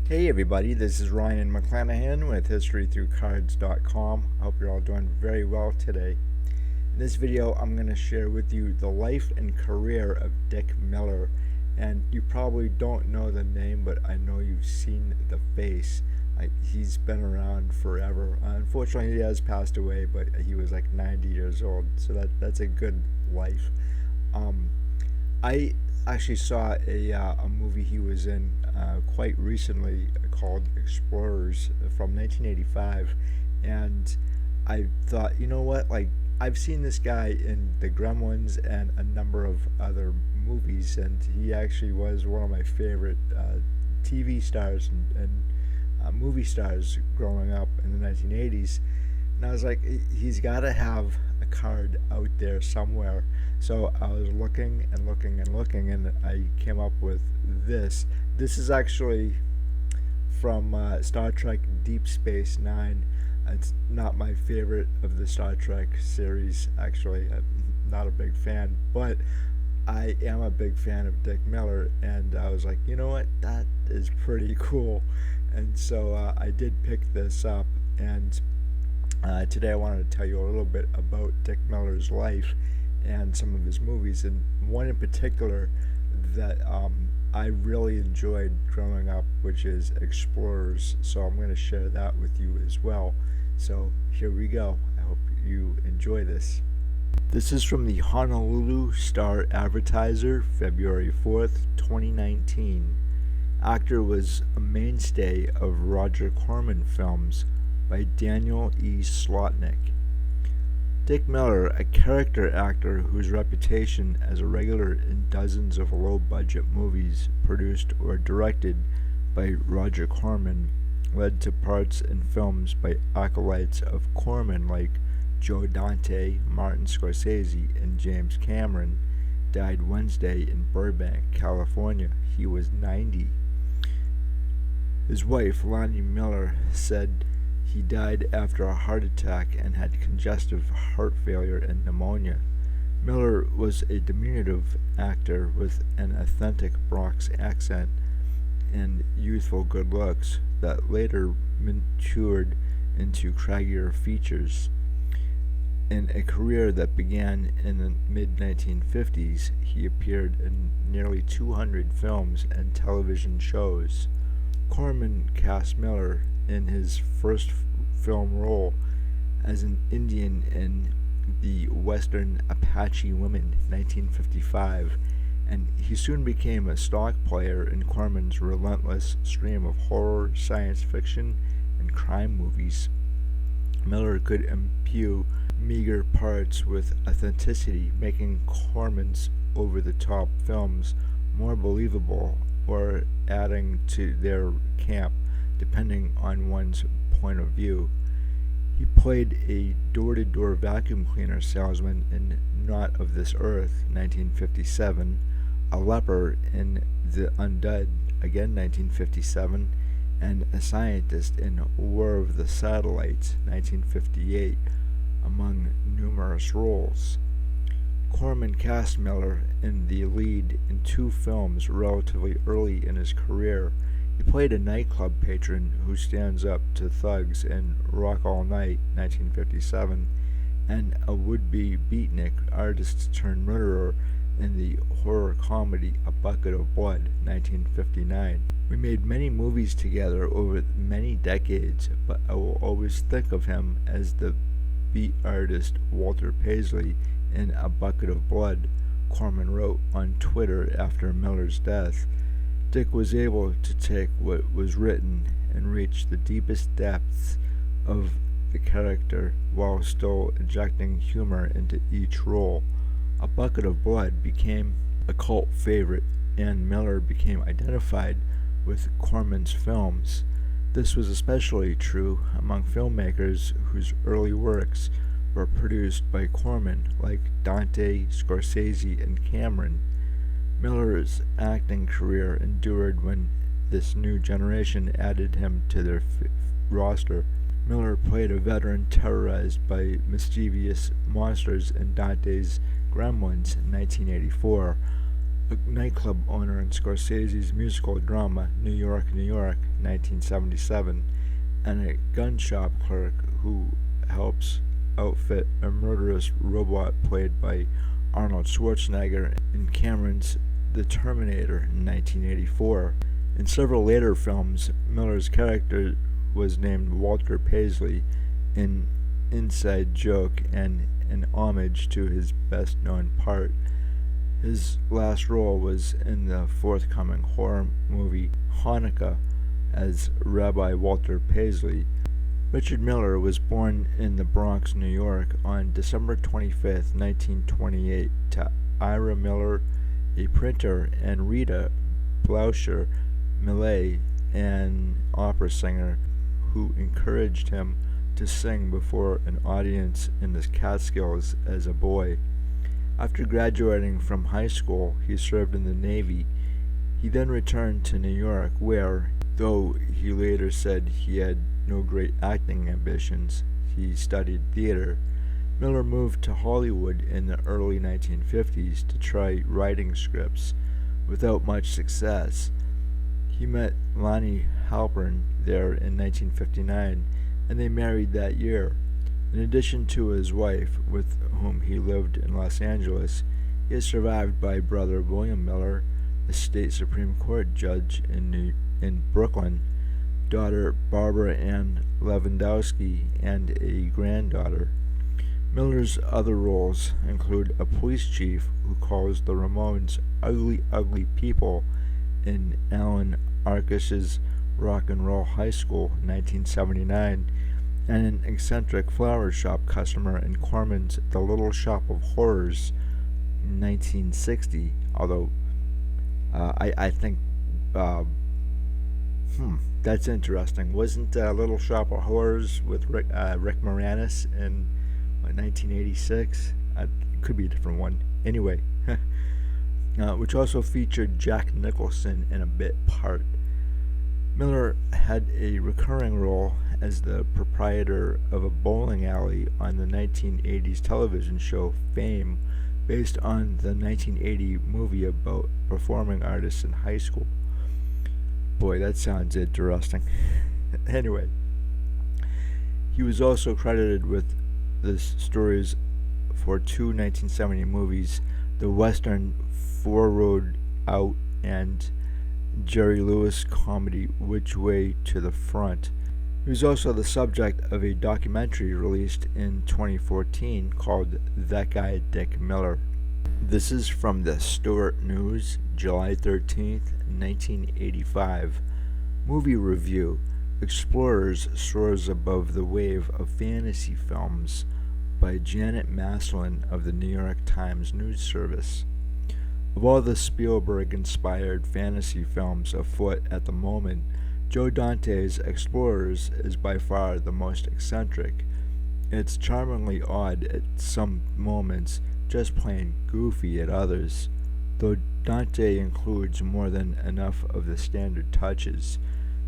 Hey everybody, this is Ryan McClanahan with historythroughcards.com. I hope you're all doing very well today. In this video, I'm going to share with you the life and career of Dick Miller. And you probably don't know the name, but I know you've seen the face. He's been around forever. Unfortunately, he has passed away, but he was like 90 years old, so that's a good life. I actually saw a movie he was in quite recently called Explorers from 1985, and I thought, you know what, like I've seen this guy in The Gremlins and a number of other movies, and he actually was one of my favorite TV stars and movie stars growing up in the 1980s. And I was like, he's got to have a card out there somewhere. So I was looking and looking and looking, and I came up with this. This is actually from Star Trek Deep Space Nine. It's not my favorite of the Star Trek series, actually. I'm not a big fan, but I am a big fan of Dick Miller, and I was like, you know what, that is pretty cool. And so I did pick this up, and today I wanted to tell you a little bit about Dick Miller's life and some of his movies, and one in particular that I really enjoyed growing up, which is Explorers. So I'm going to share that with you as well. So here we go. I hope you enjoy this. This is from the Honolulu Star Advertiser, February 4th, 2019. Actor was a mainstay of Roger Corman films by Daniel E. Slotnick. Dick Miller, a character actor whose reputation as a regular in dozens of low-budget movies produced or directed by Roger Corman, led to parts in films by acolytes of Corman like Joe Dante, Martin Scorsese, and James Cameron, died Wednesday in Burbank, California. He was 90. His wife, Lonnie Miller, said he died after a heart attack and had congestive heart failure and pneumonia. Miller was a diminutive actor with an authentic Bronx accent and youthful good looks that later matured into craggier features. In a career that began in the mid-1950s, he appeared in nearly 200 films and television shows. Corman cast Miller in his first film role as an Indian in the Western Apache Women, 1955, and he soon became a stock player in Corman's relentless stream of horror, science fiction, and crime movies. Miller could imbue meager parts with authenticity, making Corman's over-the-top films more believable or adding to their camp, depending on one's point of view. He played a door-to-door vacuum cleaner salesman in Not of This Earth, 1957, a leper in The Undead, again 1957, and a scientist in War of the Satellites, 1958, among numerous roles. Corman cast Miller in the lead in two films relatively early in his career. He played a nightclub patron who stands up to thugs in Rock All Night, 1957, and a would-be beatnik artist-turned-murderer in the horror comedy A Bucket of Blood, 1959. We made many movies together over many decades, but I will always think of him as the beat artist Walter Paisley in A Bucket of Blood, Corman wrote on Twitter after Miller's death. Dick was able to take what was written and reach the deepest depths of the character while still injecting humor into each role. A Bucket of Blood became a cult favorite, and Miller became identified with Corman's films. This was especially true among filmmakers whose early works were produced by Corman, like Dante, Scorsese, and Cameron. Miller's acting career endured when this new generation added him to their roster. Miller played a veteran terrorized by mischievous monsters in Dante's Gremlins in 1984, a nightclub owner in Scorsese's musical drama New York, New York, 1977, and a gun shop clerk who helps outfit a murderous robot played by Arnold Schwarzenegger in Cameron's The Terminator in 1984. In several later films, Miller's character was named Walter Paisley, an inside joke and an homage to his best-known part. His last role was in the forthcoming horror movie Hanukkah as Rabbi Walter Paisley. Richard Miller was born in the Bronx, New York on December 25, 1928, to Ira Miller, a printer, and Rita Blauscher Millet, an opera singer who encouraged him to sing before an audience in the Catskills as a boy. After graduating from high school, he served in the Navy. He then returned to New York where, though he later said he had no great acting ambitions, he studied theater. Miller moved to Hollywood in the early 1950s to try writing scripts, without much success. He met Lonnie Halpern there in 1959, and they married that year. In addition to his wife, with whom he lived in Los Angeles, he is survived by brother William Miller, a state Supreme Court judge in Brooklyn, daughter Barbara Ann Lewandowski, and a granddaughter. Miller's other roles include a police chief who calls the Ramones ugly, ugly people in Alan Arkus's Rock and Roll High School in 1979, and an eccentric flower shop customer in Corman's The Little Shop of Horrors in 1960, although I think that's interesting. Wasn't Little Shop of Horrors with Rick Moranis in 1986? It could be a different one. Anyway, which also featured Jack Nicholson in a bit part. Miller had a recurring role as the proprietor of a bowling alley on the 1980s television show Fame, based on the 1980 movie about performing artists in high school. Boy, that sounds interesting. Anyway, he was also credited with the stories for two 1970 movies, the Western Four Road Out and Jerry Lewis comedy Which Way to the Front. He was also the subject of a documentary released in 2014 called That Guy Dick Miller. This is from the Stuart News, July 13th, 1985. Movie review: Explorers soars above the wave of fantasy films, by Janet Maslin of the New York Times News Service. Of all the Spielberg-inspired fantasy films afoot at the moment, Joe Dante's Explorers is by far the most eccentric. It's charmingly odd at some moments, just plain goofy at others, though Dante includes more than enough of the standard touches: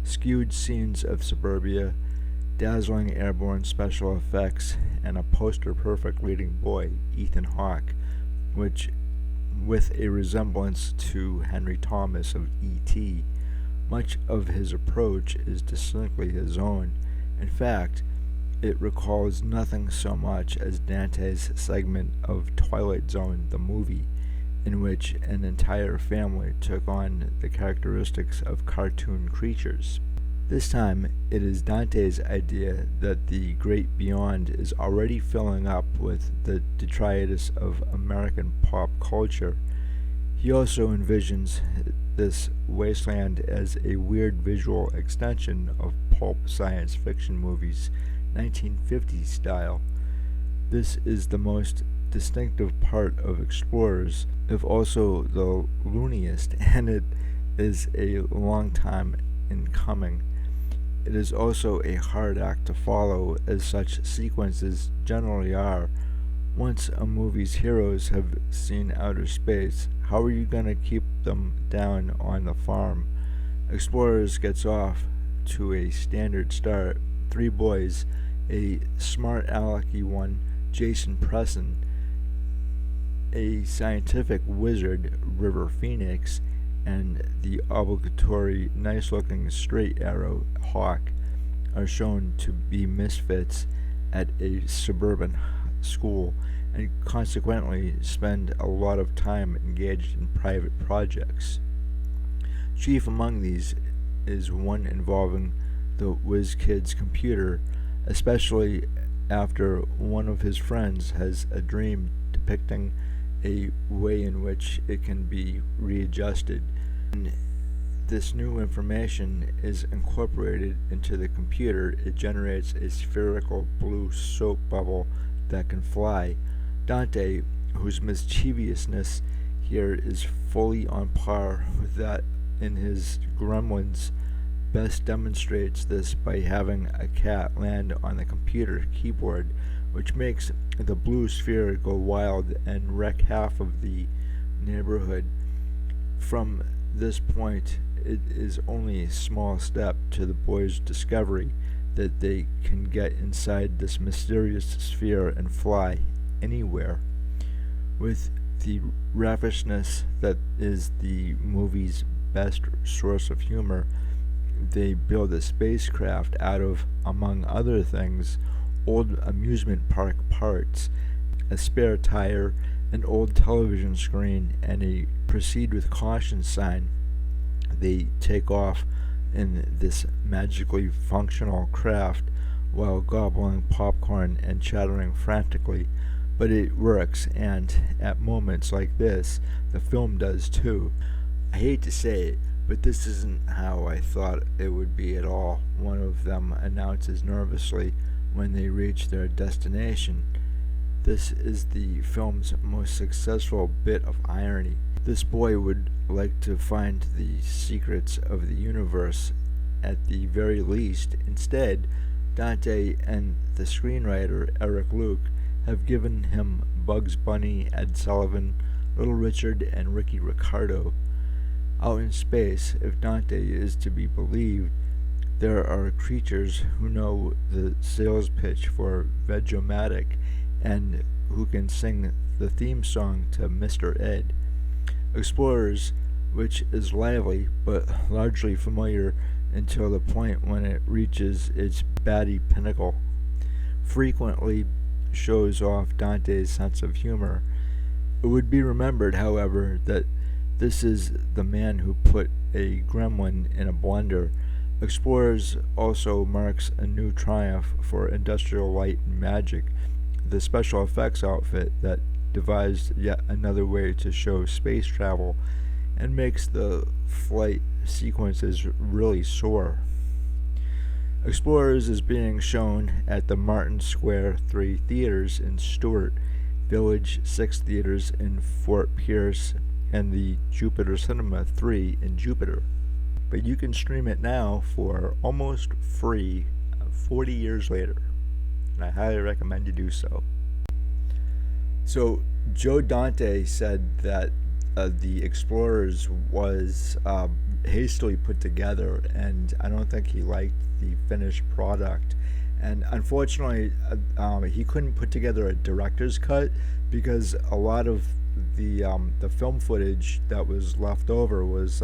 skewed scenes of suburbia, dazzling airborne special effects, and a poster-perfect leading boy, Ethan Hawke, which, with a resemblance to Henry Thomas of E.T., much of his approach is distinctly his own. In fact, it recalls nothing so much as Dante's segment of Twilight Zone the movie, in which an entire family took on the characteristics of cartoon creatures. This time, it is Dante's idea that the great beyond is already filling up with the detritus of American pop culture. He also envisions this wasteland as a weird visual extension of pulp science fiction movies, 1950s style. This is the most distinctive part of Explorers, if also the looniest, and it is a long time in coming. It is also a hard act to follow, as such sequences generally are. Once a movie's heroes have seen outer space, how are you going to keep them down on the farm? Explorers gets off to a standard start. Three boys, a smart alecky one, Jason Presson, a scientific wizard, River Phoenix, and the obligatory nice-looking straight arrow hawk are shown to be misfits at a suburban school and consequently spend a lot of time engaged in private projects. Chief among these is one involving the whiz kid's computer, especially after one of his friends has a dream depicting a way in which it can be readjusted. When this new information is incorporated into the computer, it generates a spherical blue soap bubble that can fly. Dante, whose mischievousness here is fully on par with that in his Gremlins, best demonstrates this by having a cat land on the computer keyboard, which makes the blue sphere go wild and wreck half of the neighborhood. From this point, it is only a small step to the boys' discovery that they can get inside this mysterious sphere and fly anywhere. With the ravishness that is the movie's best source of humor, they build a spacecraft out of, among other things, old amusement park parts, a spare tire, an old television screen, and a proceed with caution sign. They take off in this magically functional craft while gobbling popcorn and chattering frantically. But it works, and at moments like this, the film does too. I hate to say it, but this isn't how I thought it would be at all, one of them announces nervously when they reach their destination. This is the film's most successful bit of irony. This boy would like to find the secrets of the universe at the very least. Instead, Dante and the screenwriter Eric Luke have given him Bugs Bunny, Ed Sullivan, Little Richard, and Ricky Ricardo. Out in space, if Dante is to be believed, there are creatures who know the sales pitch for Vegomatic and who can sing the theme song to Mr. Ed. Explorers, which is lively but largely familiar until the point when it reaches its batty pinnacle, frequently shows off Dante's sense of humor. It would be remembered, however, that this is the man who put a gremlin in a blender. Explorers also marks a new triumph for Industrial Light and Magic, the special effects outfit that devised yet another way to show space travel and makes the flight sequences really soar. Explorers is being shown at the Martin Square 3 theaters in Stewart, Village 6 theaters in Fort Pierce, and the Jupiter Cinema 3 in Jupiter. But you can stream it now for almost free 40 years later, and I highly recommend you do so. So Joe Dante said that the Explorers was hastily put together, and I don't think he liked the finished product. And unfortunately, he couldn't put together a director's cut because a lot of the film footage that was left over was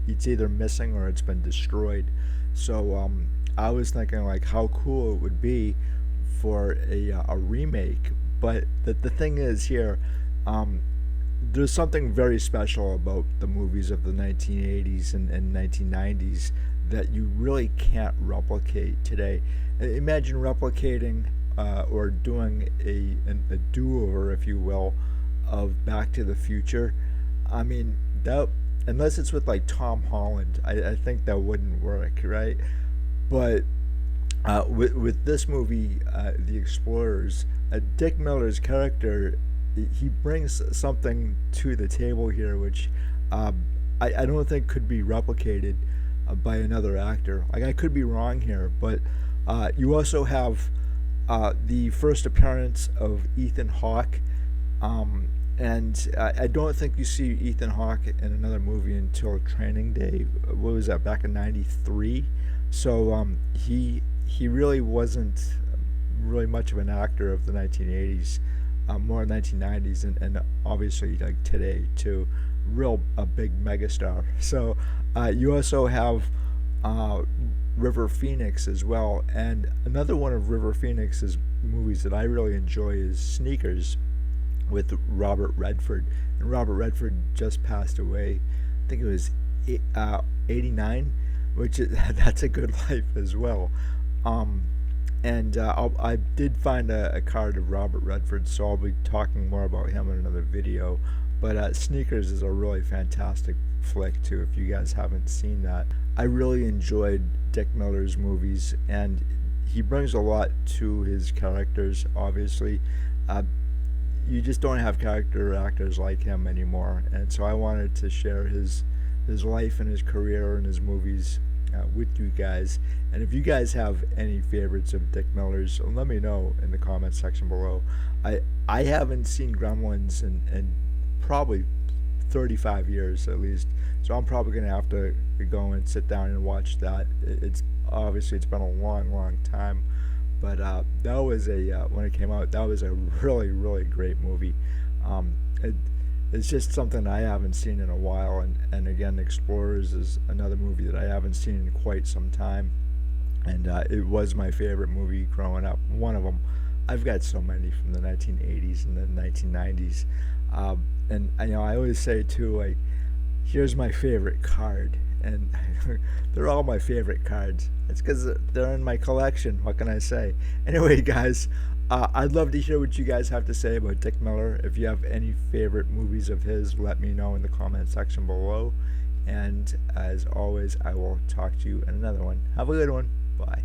it's either missing or it's been destroyed. So I was thinking like how cool it would be for a remake. But the thing is here, there's something very special about the movies of the 1980s and 1990s that you really can't replicate today. Imagine replicating or doing a do-over, if you will, of Back to the Future. I mean, that, unless it's with like Tom Holland, I think that wouldn't work, right? But with this movie, The Explorers, Dick Miller's character, he brings something to the table here which I don't think could be replicated by another actor. Like, I could be wrong here, but you also have the first appearance of Ethan Hawke, and I don't think you see Ethan Hawke in another movie until Training Day. What was that, back in '93? So he really wasn't really much of an actor of the 1980s, more 1990s, and obviously like today too. a big megastar. So you also have uh, River Phoenix as well. And another one of River Phoenix's movies that I really enjoy is Sneakers with Robert Redford. And Robert Redford just passed away. I think it was 89, which is, that's a good life as well. Um, and I did find a card of Robert Redford, so I'll be talking more about him in another video. But Sneakers is a really fantastic flick too. If you guys haven't seen that, I really enjoyed Dick Miller's movies, and he brings a lot to his characters. Obviously, uh, you just don't have character actors like him anymore, and so I wanted to share his life and his career and his movies with you guys. And if you guys have any favorites of Dick Miller's, let me know in the comment section below. I haven't seen Gremlins in probably 35 years at least, so I'm probably gonna have to go and sit down and watch that. It's obviously it's been a long time, but that was when it came out, that was a really great movie. Um, it, it's just something I haven't seen in a while, and again, Explorers is another movie that I haven't seen in quite some time, and it was my favorite movie growing up. One of them. I've got so many from the 1980s and the 1990s, and I always say too, like, here's my favorite card, and they're all my favorite cards. It's because they're in my collection. What can I say? Anyway, guys, I'd love to hear what you guys have to say about Dick Miller. If you have any favorite movies of his, let me know in the comment section below. And as always, I will talk to you in another one. Have a good one. Bye.